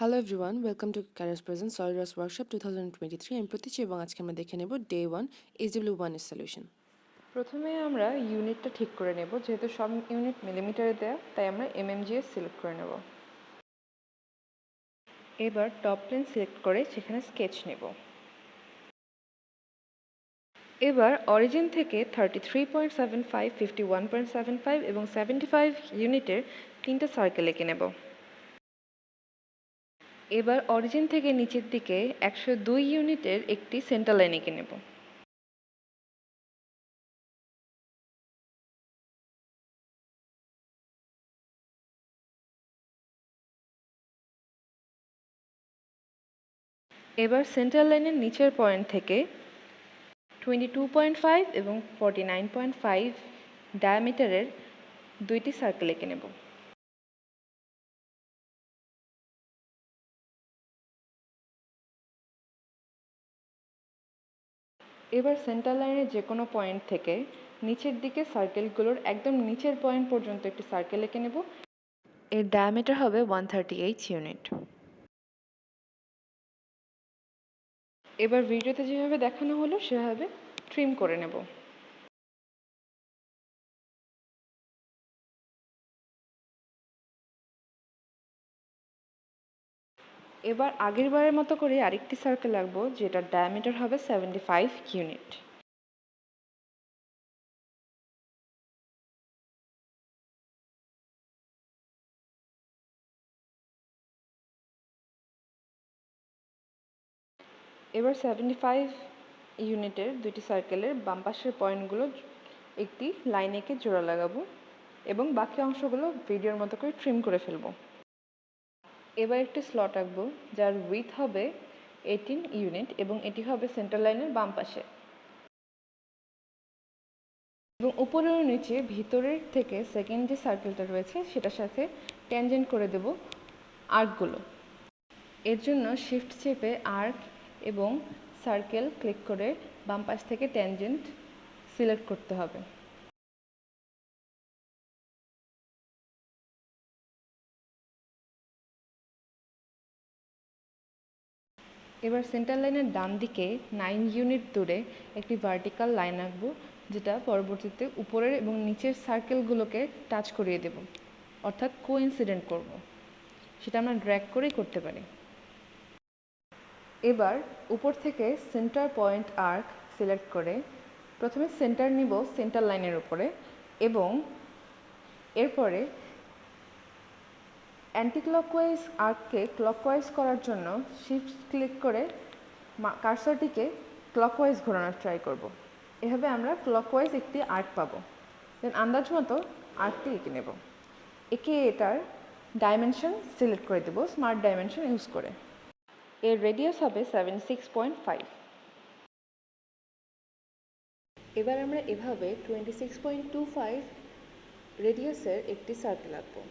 Hello everyone, welcome to CADers present Solidworks Workshop 2023. আমি প্রতীচি এবং আজকে আমরা দেখে নেব Day 1 SW1 এর সলিউশন। প্রথমে আমরা ইউনিটটা ঠিক করে নেব, যেহেতু সব ইউনিট মিলিমিটারে দেয়া, তাই আমরা mmgs সিলেক্ট করে নেব। এবার টপ প্লেন সিলেক্ট করে সেখানে স্কেচ নেব। এবার অরিজিন থেকে 33.75, 51.75 এবং 75 ইউনিটের তিনটা সার্কেল এঁকে নেব। এবার অরিজিন থেকে নিচের দিকে 102 ইউনিটের একটি সেন্টার লাইন এঁকে নেব। এবার সেন্টার লাইনের নিচের পয়েন্ট থেকে 22.5 এবং 49.5 ডায়ামিটারের দুইটি সার্কেল এঁকে নেব। এবার সেন্টার লাইনের যে কোনো পয়েন্ট থেকে নিচের দিকে সার্কেলগুলোর একদম নিচের পয়েন্ট পর্যন্ত একটি সার্কেল এঁকে নেব। এর ডায়ামিটার হবে 138 ইউনিট। এবার ভিডিওতে যেভাবে দেখানো হলো সেভাবে ট্রিম করে নেব। এবার আগের বারের মতো করে আরেকটি সার্কেল আঁকবো, যেটার ডায়ামিটার হবে 75 ইউনিট। এবার 75 ইউনিটের দুইটি সার্কেলের বাম পাশের পয়েন্টগুলো একটি লাইন এঁকে জোড়া লাগাবো এবং বাকি অংশগুলো ভিডিওর মতো করে ট্রিম করে ফেলবো। এবার একটি স্লট আঁকবো যার উইথ হবে 18 ইউনিট এবং এটি হবে সেন্টার লাইনের বাম পাশে। এবং উপরে ও নিচে ভিতরের থেকে সেকেন্ড যে সার্কেলটা রয়েছে সেটার সাথে ট্যানজেন্ট করে দেব আর্কগুলো। এর জন্য শিফট চেপে আর্ক এবং সার্কেল ক্লিক করে বাম পাশ থেকে ট্যানজেন্ট সিলেক্ট করতে হবে। এবার সেন্টার লাইনের ডান দিকে 9 ইউনিট দূরে একটি ভার্টিক্যাল লাইন আঁকবো, যেটা পরবর্তীতে উপরের এবং নিচের সার্কেলগুলোকে টাচ করিয়ে দেব, অর্থাৎ কোইন্সিডেন্ট করব। সেটা আমরা ড্র্যাগ করেই করতে পারি। এবার উপর থেকে সেন্টার পয়েন্ট আর্ক সিলেক্ট করে প্রথমে সেন্টার নিব সেন্টার লাইনের উপরে এবং এরপরে অ্যান্টি ক্লকওয়াইজ আর্ককে ক্লকওয়াইজ করার জন্য শিফট ক্লিক করে কার্সরটিকে ক্লকওয়াইজ ঘোরানোর ট্রাই করব। এভাবে আমরা ক্লকওয়াইজ একটি আর্ক পাবো। দেন আন্দাজ মতো আর্কটি এঁকে নেব। একে এটার ডাইমেনশন সিলেক্ট করে দেব স্মার্ট ডাইমেনশন ইউজ করে। এর রেডিয়াস হবে 76.5। এবার আমরা এভাবে 26.25 রেডিয়াসের একটি সার্কেল আঁকবো।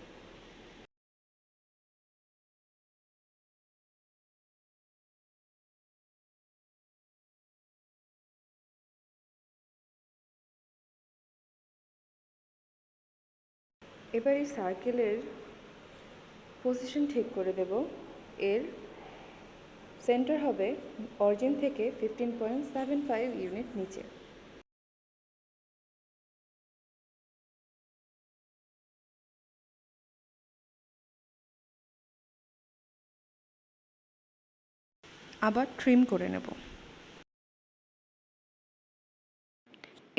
এবার এই সার্কেলের পজিশন ঠিক করে দেব। এর সেন্টার হবে অরিজিন থেকে 15.75 ইউনিট নিচে। আবার ট্রিম করে নেব।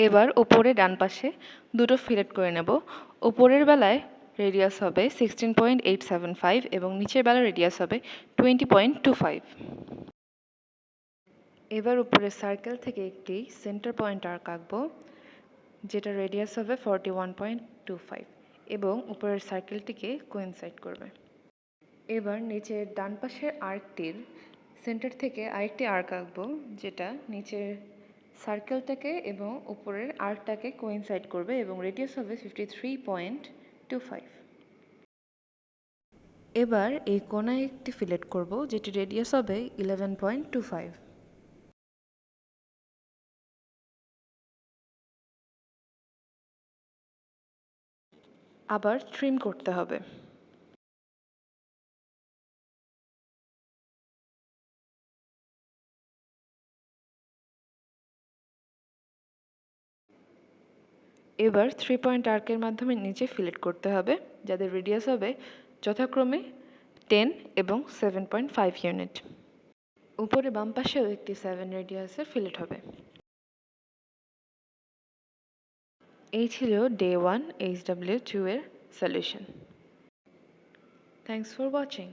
এবার উপরে ডান পাশে দুটো ফিলেট করে নেব। উপরের বেলায় রেডিয়াস হবে 16.875 এবং নিচের বেলায় রেডিয়াস হবে 20.25। এবার উপরের সার্কেল থেকে একটি সেন্টার পয়েন্ট আর্ক আঁকবো, যেটা রেডিয়াস হবে 41.25 এবং উপরের সার্কেলটিকে কোইনসাইড করবে। এবার নিচের ডান পাশের আর্কটির সেন্টার থেকে আরেকটি আর্ক আঁকবো, যেটা নিচের সার্কেলটাকে এবং উপরের আর্কটাকে কোইনসাইড করবে এবং রেডিয়াস হবে 53.25। এবার এই কোণায় একটি ফিলেট করব, যেটি রেডিয়াস হবে 11.25। আবার ট্রিম করতে হবে। এবার 3 পয়েন্ট আর্কের মাধ্যমে নিচে ফিলেট করতে হবে, যাদের রেডিয়াস হবে যথাক্রমে 10 এবং 7.5 ইউনিট। উপরে বাম পাশেও একটি 7 রেডিয়াসের ফিলেট হবে। এই ছিল ডে 1 HW2 এর সলিউশন। Thanks for watching.